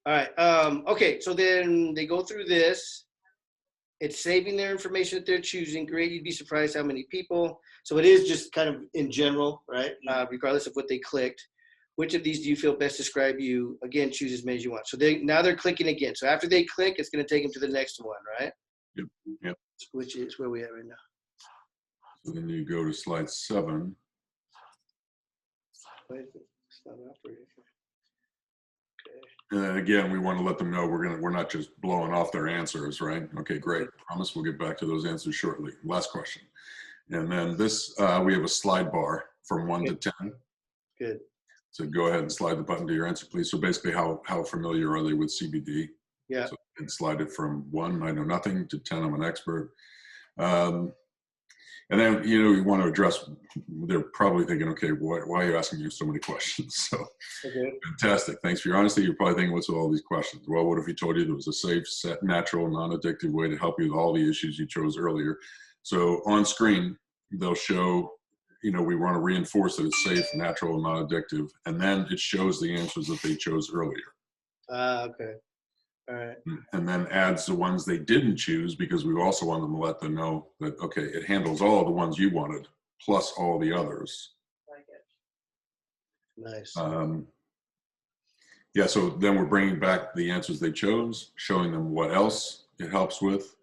All right. Okay. So then they go through this. It's saving their information that they're choosing. Great. You'd be surprised how many people. So it is just kind of in general, right? Regardless of what they clicked. Which of these do you feel best describe you? Again, choose as many as you want. So now they're clicking again. So after they click, it's going to take them to the next one, right? Yep. Yep. Which is where we at right now. So then you go to slide 7. Wait, it's not operating. And again, we want to let them know we're not just blowing off their answers, right? Okay, great. Promise we'll get back to those answers shortly. Last question. And then this, we have a slide bar from 1 to 10. Good. So go ahead and slide the button to your answer, please. So basically, how familiar are they with CBD? Yeah. So you can slide it from 1, I know nothing, to 10, I'm an expert. And then, you want to address, they're probably thinking, okay, why are you asking me so many questions? So fantastic. Thanks for your honesty. You're probably thinking, what's with all these questions? Well, what if we told you there was a safe, set, natural, non-addictive way to help you with all the issues you chose earlier? So on screen, they'll show, we want to reinforce that it's safe, natural, and non-addictive. And then it shows the answers that they chose earlier. Okay. All right. And then adds the ones they didn't choose, because we also want them to let them know that, okay, it handles all the ones you wanted, plus all the others. Nice. Yeah, so then we're bringing back the answers they chose, showing them what else it helps with,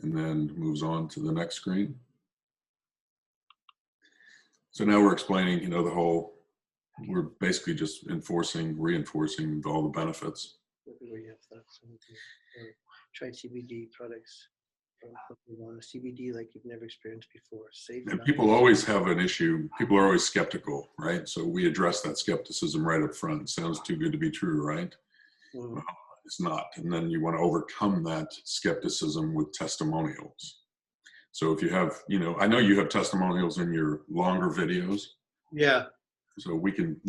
and then moves on to the next screen. So now we're explaining, we're basically just reinforcing all the benefits. Try CBD products. CBD like you've never experienced before. Safe. And people always have an issue. People are always skeptical, right? So we address that skepticism right up front. It sounds too good to be true, right? Mm-hmm. Well, it's not. And then you want to overcome that skepticism with testimonials. So if you have, I know you have testimonials in your longer videos. Yeah. So we can,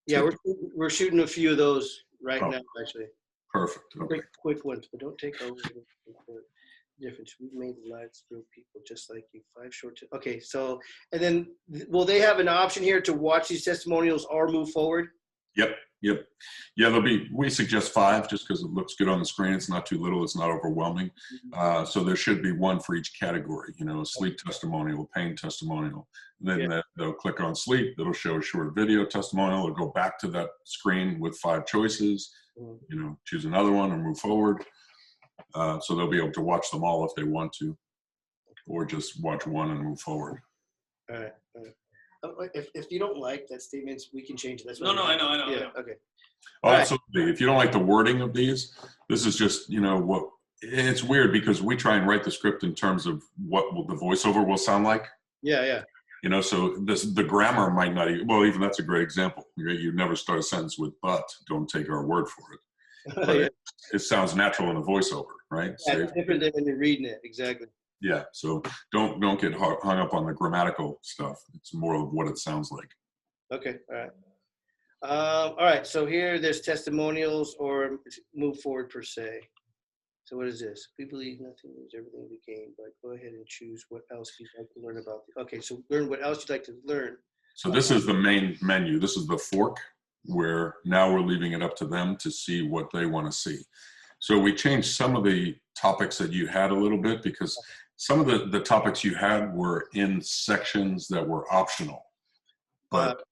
Yeah, we're shooting a few of those right now, actually. Perfect. Okay. Quick ones, but don't take over the difference. We've made lives through people just like you. 5 short. Okay, so, and then will they have an option here to watch these testimonials or move forward? Yep. Yeah, we suggest 5 just because it looks good on the screen. It's not too little. It's not overwhelming. So there should be 1 for each category, a sleep testimonial, a pain testimonial. And then they'll click on sleep. It'll show a short video testimonial. It'll go back to that screen with 5 choices, choose another one or move forward. So they'll be able to watch them all if they want to, or just watch 1 and move forward. All right. If you don't like that statement, we can change it. That's no, I know. Yeah, okay. Oh, absolutely. If you don't like the wording of these, this is just, what it's weird because we try and write the script in terms of what the voiceover will sound like. Yeah. So the grammar might not even that's a great example. You never start a sentence with "but." Don't take our word for it. But it sounds natural in a voiceover, right? Yeah, it's different than when you're reading it. Exactly. Yeah. So don't get hung up on the grammatical stuff. It's more of what it sounds like. Okay. All right. All right. So here, there's testimonials or move forward per se. So what is this? We believe nothing is everything we gain, but go ahead and choose what else you'd like to learn about. Okay. So learn what else you'd like to learn. So this is the main menu. This is the fork where now we're leaving it up to them to see what they want to see. So we changed some of the topics that you had a little bit because some of the topics you had were in sections that were optional, but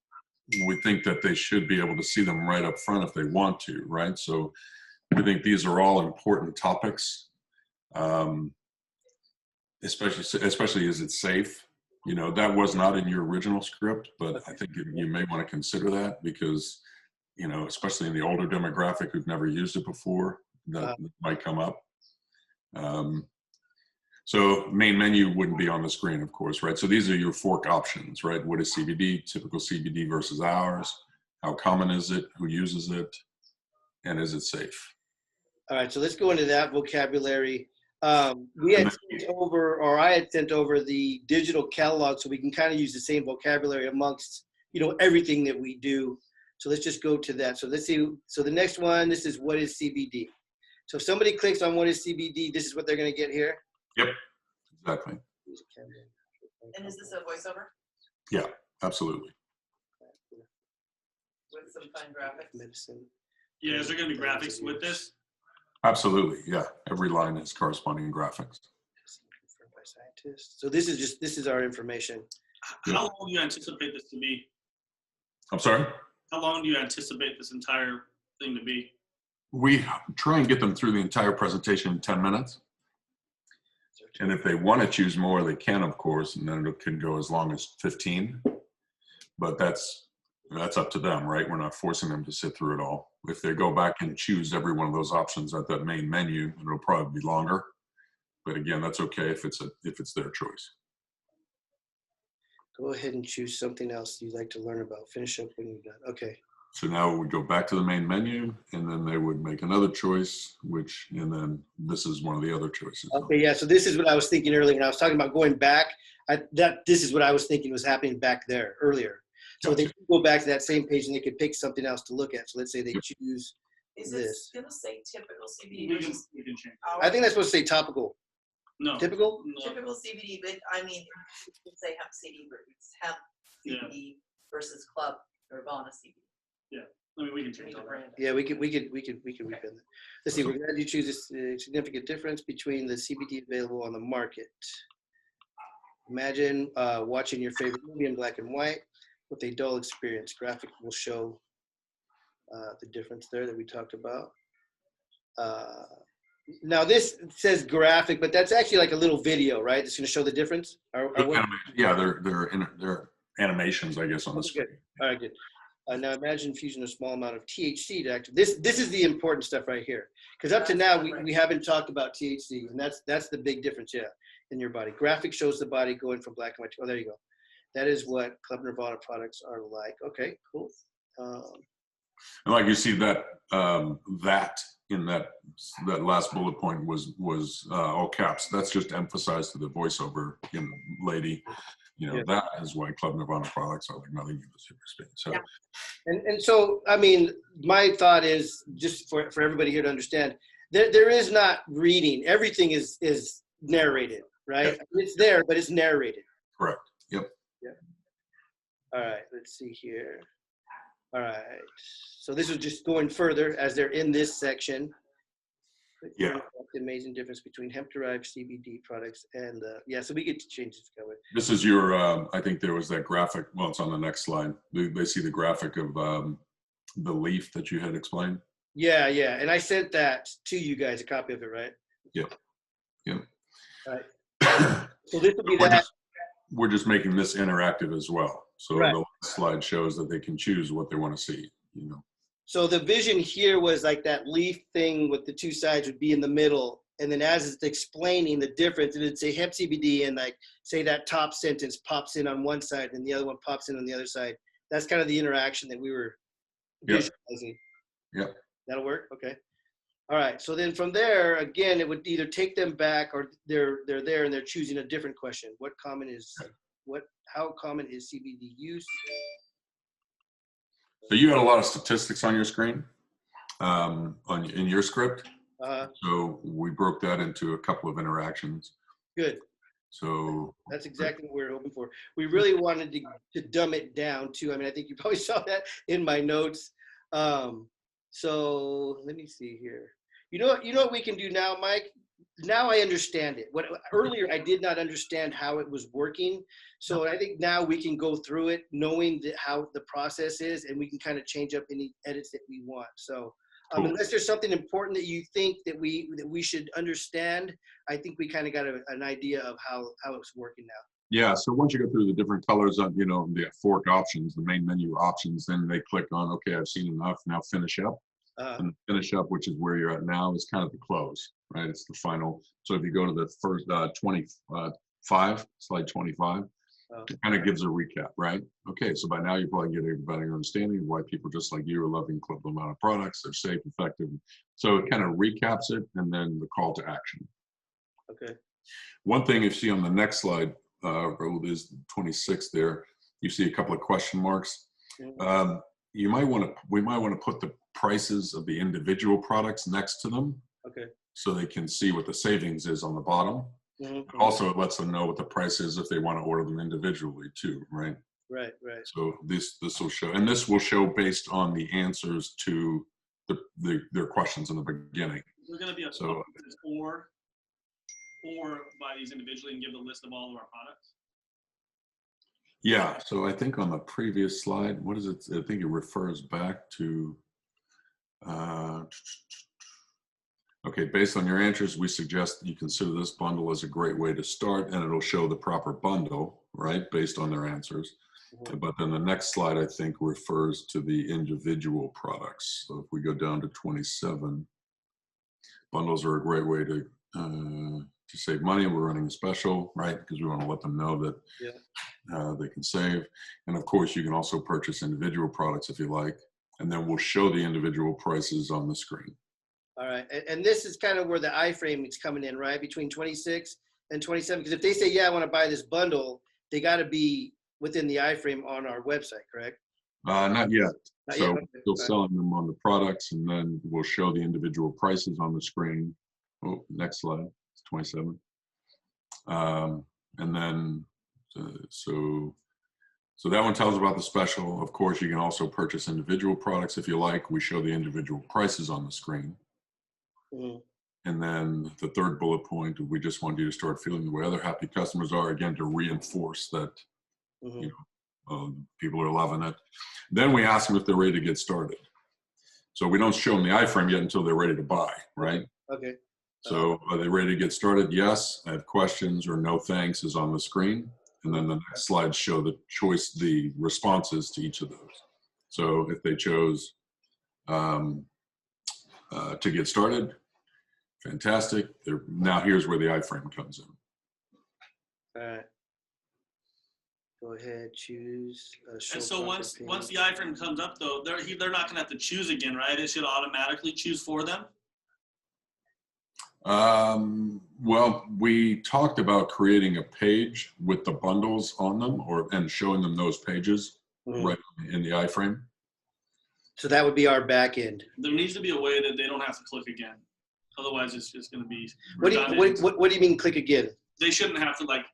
we think that they should be able to see them right up front if they want to, right? So we think these are all important topics, especially is it safe? That was not in your original script, but I think you may want to consider that because, especially in the older demographic who've never used it before, that might come up. So main menu wouldn't be on the screen, of course, right? So these are your fork options, right? What is CBD, typical CBD versus ours? How common is it? Who uses it? And is it safe? All right, so let's go into that vocabulary. We had sent over, or I had sent over the digital catalog so we can kind of use the same vocabulary amongst, everything that we do. So let's just go to that. So let's see. So the next one, this is what is CBD. So if somebody clicks on what is CBD, this is what they're going to get here. Yep, exactly. And is this a voiceover? Yeah, absolutely. With some fun graphics. Medicine. Yeah, is there going to be graphics with this? Absolutely, yeah. Every line has corresponding graphics. Confirmed by scientists. So this is our information. How long do you anticipate this to be? I'm sorry? How long do you anticipate this entire thing to be? We try and get them through the entire presentation in 10 minutes. And if they want to choose more, they can, of course, and then it can go as long as 15. But that's up to them, right? We're not forcing them to sit through it all. If they go back and choose every one of those options at that main menu, it'll probably be longer. But again, that's okay if it's their choice. Go ahead and choose something else you'd like to learn about. Finish up when you're done. Okay. So now we go back to the main menu, and then they would make another choice, and then this is one of the other choices. Okay, yeah, so this is what I was thinking earlier when I was talking about going back. This is what I was thinking was happening back there earlier. So they could go back to that same page and they could pick something else to look at. So let's say they choose Is this. this going to say typical CBD We can versus change. I think that's supposed to say topical. No. Typical? No. typical CBD, but I mean, you can say hemp CBD, but it's hemp CBD versus Club Nirvana CBD. I mean, we can We change need all to that. brand it. Yeah, we could repin that. Let's see, we're glad you choose this significant difference between the CBD available on the market. Imagine watching your favorite movie in black and white with a dull experience. Graphic will show the difference there that we talked about. Now this says graphic, but that's actually like a little video, right? It's going to show the difference. Yeah, they're animations, I guess, on the screen. Good. All right, good. Now imagine infusing a small amount of THC to activate. This is the important stuff right here, because up to now we haven't talked about THC, and that's the big difference, yeah, in your body. Graphic shows the body going from black and white. Oh, there you go. That is what Club Nirvana products are like. Okay, cool. And like you see that that in that last bullet point was all caps. That's just emphasized to the voiceover lady. You know, that is why Club Nirvana products are like nothing but super speed. So, Yeah. And so, I mean, my thought is just for everybody here to understand, there is not reading. Everything is narrated, right? It's there, but it's narrated. correct. Yep. All right, let's see here. All right, so this is just going further as they're in this section. Yeah. The amazing difference between hemp-derived CBD products and so we get to change this cover. This is your. I think there was that graphic. Well, it's on the next slide. They see the graphic of the leaf that you had explained. Yeah, and I sent that to you guys, a copy of it, right? Yep. All right. So this will be that. We're just making this interactive as well. So Right. the last slide shows that they can choose what they want to see. You know. So the vision here was like that leaf thing with the two sides would be in the middle. And then as it's explaining the difference, it'd say hemp CBD and like say that top sentence pops in on one side and the other one pops in on the other side. That's kind of the interaction that we were visualizing. Yep. That'll work? Okay. All right. So then from there, again, it would either take them back or they're there and they're choosing a different question. How common is CBD use? So you had a lot of statistics on your screen, in your script. So we broke that into a couple of interactions. Good. So That's exactly what we were hoping for. We really wanted to dumb it down too. I mean, I think you probably saw that in my notes. So let me see here. You know what we can do now, Mike? Now I understand it. Earlier I did not understand how it was working. So I think now we can go through it knowing how the process is, and we can kind of change up any edits that we want. So Cool. unless there's something important that you think that we should understand, I think we kind of got an idea of how it's working now. yeah, so once you go through the different colors of, the fork options, the main menu options, then they click on, okay, I've seen enough, now finish up. And finish up, which is where you're at now, is kind of the close, right? It's the final. So if you go to the first 25, slide 25, it kind of gives a recap, right? Okay, so by now you probably get a better understanding of why people just like you are loving Club Nirvana products. They're safe, effective. So it kind of recaps it, and then the call to action. Okay. One thing you see on the next slide, is 26 there, you see a couple of question marks. Mm-hmm. We might want to put the prices of the individual products next to them. Okay. So they can see what the savings is on the bottom. Mm-hmm. Also, it lets them know what the price is if they want to order them individually too, right? Right. So this will show, and this will show based on the answers to their questions in the beginning. We're going to be a So- or buy these individually and give the list of all of our products. Yeah, so I think on the previous slide, what is it? I think it refers back to, okay, based on your answers, we suggest that you consider this bundle as a great way to start, and it'll show the proper bundle, right, based on their answers. Mhm. But then the next slide, I think, refers to the individual products. So if we go down to 27, bundles are a great way to save money. We're running a special, right? Because we want to let them know that they can save. And of course, you can also purchase individual products if you like, and then we'll show the individual prices on the screen. All right. And this is kind of where the iframe is coming in, right? Between 26 and 27. Because if they say, yeah, I want to buy this bundle, they got to be within the iframe on our website, correct? Not yet. Not So yet, okay. still selling them on the products, and then we'll show the individual prices on the screen. Oh, next slide, it's 27. And then, so that one tells about the special. Of course, you can also purchase individual products if you like. We show the individual prices on the screen. Mhm. And then the third bullet point, we just want you to start feeling the way other happy customers are, again, to reinforce that Mhm. you know, people are loving it. Then we ask them if they're ready to get started. So we don't show them the iframe yet until they're ready to buy, right? Okay. So are they ready to get started? Yes. I have questions, or no thanks is on the screen. And then the next slides show the responses to each of those. So if they chose to get started, fantastic. Now here's where the iframe comes in. All right. Go ahead, choose. Show And so profit once the page. iframe comes up, though, they're not going to have to choose again, right? It should automatically choose for them. Well, we talked about creating a page with the bundles on them, and showing them those pages Mhm. right in the iframe. So that would be our back end. There needs to be a way that they don't have to click again. Otherwise, it's just going to be What do you mean click again? They shouldn't have to like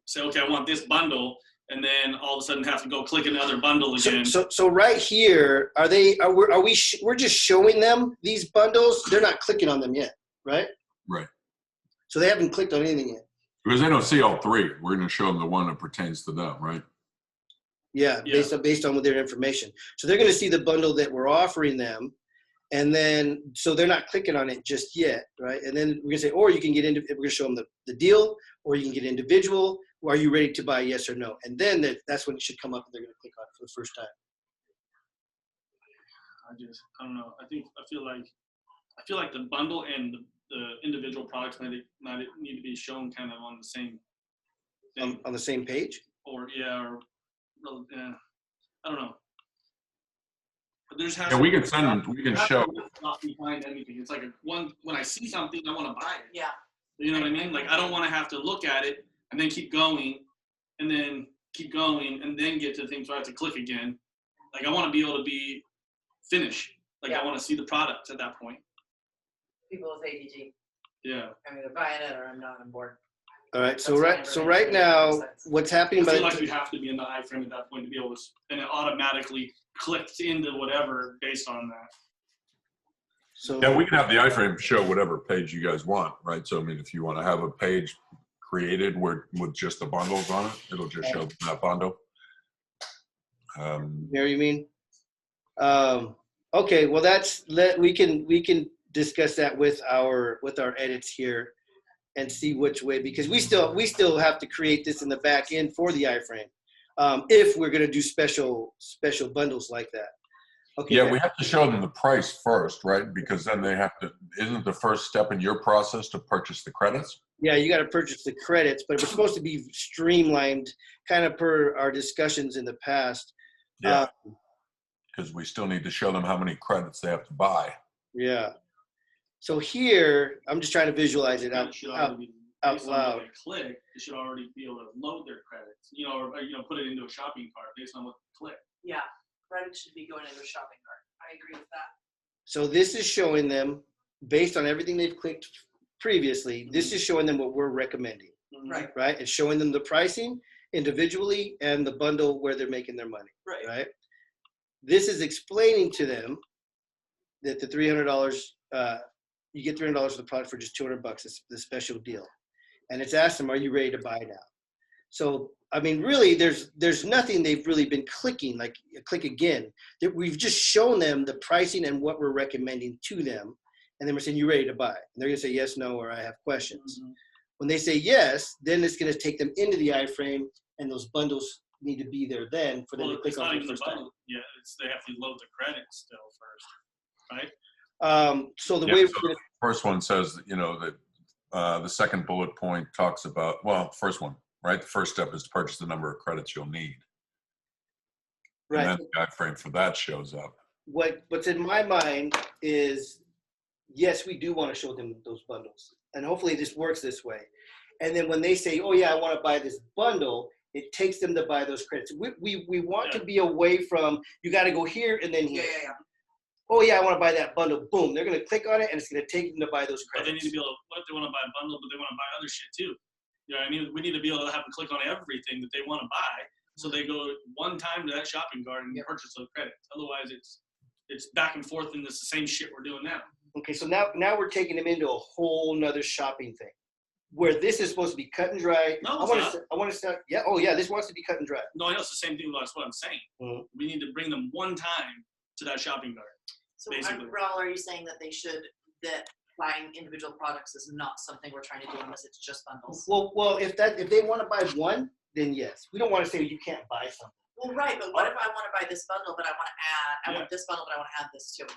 say, okay, I want this bundle, and then all of a sudden have to go click another bundle again. So right here, we're just showing them these bundles. They're not clicking on them yet, right? Right. So they haven't clicked on anything yet. Because they don't see all three. We're going to show them the one that pertains to them, right? Yeah, based on their information. So they're going to see the bundle that we're offering them, and then so they're not clicking on it just yet, right? And then we're going to say, or you can get into. We're going to show them the deal, or you can get individual. Are you ready to buy? Yes or no? And then that's when it should come up, and they're going to click on it for the first time. I don't know. I feel like the bundle and the individual products might need to be shown kind of on the same thing. On the same page? Or I don't know. But there's has Yeah, we can send them. We can show. not behind anything. It's like when I see something, I want to buy it. Yeah. You know what I mean? Like I don't want to have to look at it and then keep going, and then keep going, and then get to things where I have to click again. Like I want to be able to be finished. Like I want to see the product at that point. People with ADG. Yeah. I'm either buying it or I'm not on board. All right. So That's right now, what's happening? I feel like you have to be in the iframe at that point to be able to, and it automatically clicks into whatever based on that. So Yeah, we can have the iframe show whatever page you guys want, right? So I mean, if you want to have a page created with just the bundles on it, it'll just show that bundle. You know what you mean? Okay. Well, we can discuss that with our edits here and see which way, because we still have to create this in the back end for the iframe if we're going to do special bundles like that. Okay. Yeah, we have to show them the price first, right? Because then they have to, isn't the first step in your process to purchase the credits? Yeah, you got to purchase the credits, but it was supposed to be streamlined kind of per our discussions in the past. Yeah, because we still need to show them how many credits they have to buy. Yeah. So here, I'm just trying to visualize it out It should already be out based on what loud. they click. It should already be able to load their credits, or put it into a shopping cart based on what they click. Yeah. Credit should be going into a shopping cart. I agree with that. So this is showing them, based on everything they've clicked previously, this is showing them what we're recommending, Right. right? It's showing them the pricing, individually and the bundle where they're making their money, Right. right? This is explaining to them that the $300, you get $300 for the product for just $200. It's the special deal. And it's asked them, are you ready to buy now? So, I mean, really, there's nothing they've really been clicking, like click again. We've just shown them the pricing and what we're recommending to them. And then we're saying, you ready to buy? And they're going to say yes, no, or I have questions. Mhm. When they say yes, then it's going to take them into the iframe, and those bundles need to be there then for them Well, to click it's on not for even the the first time. bundle. Yeah, they have to load the credits still first, right? So the Yeah, way so the first one says, that, you know, that the second bullet point talks about, well, first one, right? The first step is to purchase the number of credits you'll need. right. And then the iframe for that shows up. What's in my mind is, yes, we do want to show them those bundles, and hopefully this works this way. And then when they say, oh yeah, I want to buy this bundle, it takes them to buy those credits. We want to be away from, you got to go here and then here. Yeah. Oh yeah, I want to buy that bundle. Boom, they're going to click on it and it's going to take them to buy those But they need credits. to be able to, what if they want to buy a bundle, but they want to buy other shit too? You know what I mean? We need to be able to have them click on everything that they want to buy. So they go one time to that shopping cart and purchase those credits. Otherwise it's back and forth and it's the same shit we're doing now. Okay, so now we're taking them into a whole nother shopping thing, where this is supposed to be cut and dry. No, I want to start. Yeah. Oh yeah, this wants to be cut and dry. No, I know it's the same thing. That's what I'm saying. Mhm. We need to bring them one time to that shopping cart. So, Basically. Raul, are you saying that that buying individual products is not something we're trying to do unless it's just bundles? Well, if they want to buy one, then yes. We don't want to say you can't buy something. Well, right, but what if I want to buy this bundle, but I want to add, I Yeah. want this bundle, but I want to add this too?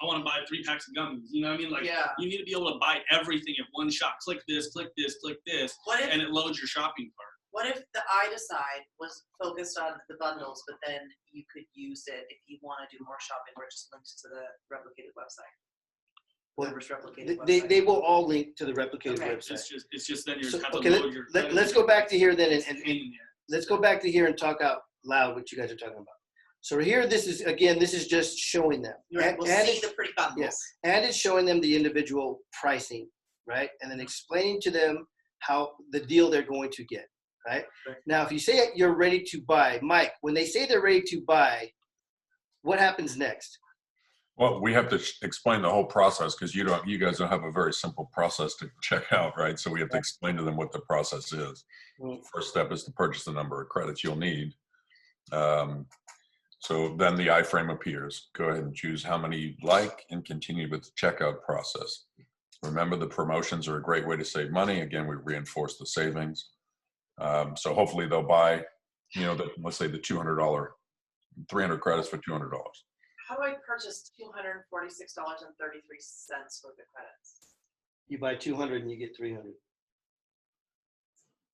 I want to buy 3 packs of gummies. You know what I mean? Like, Yeah. you need to be able to buy everything at one shot. Click this, click this, click this, What if and it loads your shopping cart. What if the iDecide was focused on the bundles, but then you could use it if you want to do more shopping, where it just links to the replicated website? Well, Whoever's replicated They website. will all link to the replicated Okay. website. It's just then you So, have to okay, load your let's go back to here then, It's a and pain in the ass. let's go back to here and talk out loud what you guys are talking about. So here, this is just showing them. You're right. We'll And see it's- the pretty bundles. and it's showing them the individual pricing, right? And then explaining to them how the deal they're going to get, right? Right. Now, if you say you're ready to buy, Mike, when they say they're ready to buy, what happens next? Well, we have to explain the whole process because you guys don't have a very simple process to check out, right? So we have to explain to them what the process is. Mhm. First step is to purchase the number of credits you'll need. So then the iframe appears. Go ahead and choose how many you'd like and continue with the checkout process. Remember, the promotions are a great way to save money. Again, we reinforce the savings. So hopefully they'll buy, let's say the $200, 300 credits for $200. How do I purchase $246.33 worth of credits? You buy 200 and you get 300.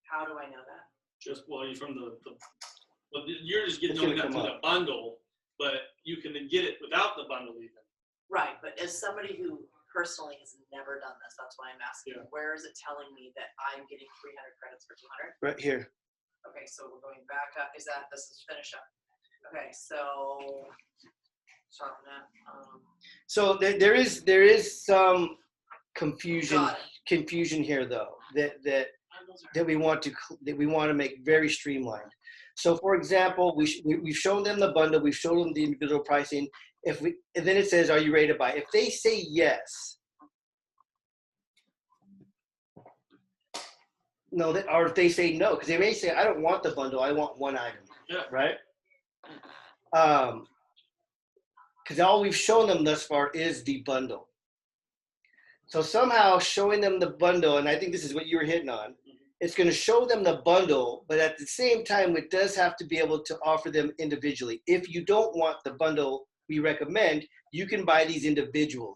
How do I know that? Just you're just getting It's knowing gonna that come through the bundle, but you can get it without the bundle even. Right, but as somebody who personally has never done this, that's why I'm asking. Yeah. Where is it telling me that I'm getting 300 credits for 200? Right here. Okay, so we're going back up. This is finish up. Okay, so sharpen that. So there is some confusion Got here though that Bundles are- we want to make very streamlined. So for example, we've shown them the bundle, we've shown them the individual pricing. And then it says, are you ready to buy? If they say yes, or if they say no, because they may say, I don't want the bundle, I want one item. Yeah. Right? Because all we've shown them thus far is the bundle. So somehow showing them the bundle, and I think this is what you were hitting on, it's going to show them the bundle, but at the same time, it does have to be able to offer them individually. If you don't want the bundle we recommend, you can buy these individually.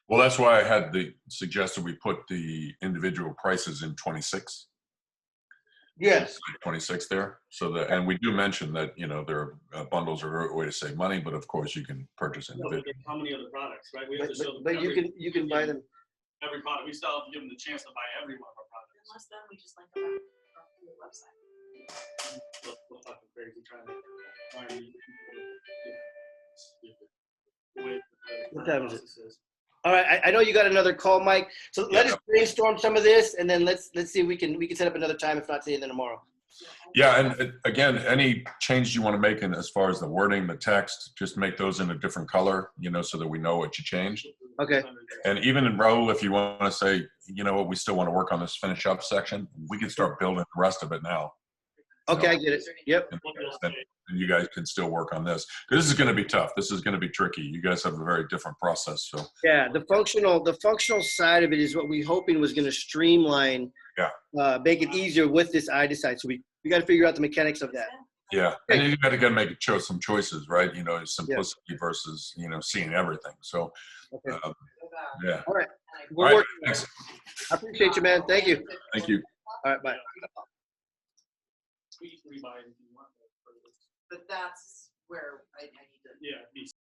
Well, that's why I had suggested we put the individual prices in 26. Yes. 26 there. And we do mention that, their bundles are a way to save money, but of course you can purchase individually. How many other products, right? We have to show them But you can buy them. every product. We still have to give them the chance to buy every one of our products. Unless then we just link them back to the website. We're fucking crazy trying to find these people. The way the What time is it? process is. All right, I know you got another call, Mike. So let us brainstorm some of this, and then let's see if we can set up another time. If not today, then tomorrow. Yeah, and again, any changes you want to make in as far as the wording, the text, just make those in a different color, you know, so that we know what you changed. Okay. And even in Raul, if you want to say, you know what, we still want to work on this finish up section, we can start building the rest of it now. Okay, I get it. Yep. And you guys can still work on this. Because this is going to be tough. This is going to be tricky. You guys have a very different process. So Yeah, the functional side of it is what we hoping was going to streamline, make it easier with this iDecide. So we got to figure out the mechanics of that. yeah, and you got to make some choices, right? You know, simplicity versus, you know, seeing everything. So Okay. yeah. All right. All We're right, working. thanks. I appreciate you, man. Thank you. Thank you. All right, bye. But that's where I need to. Yeah.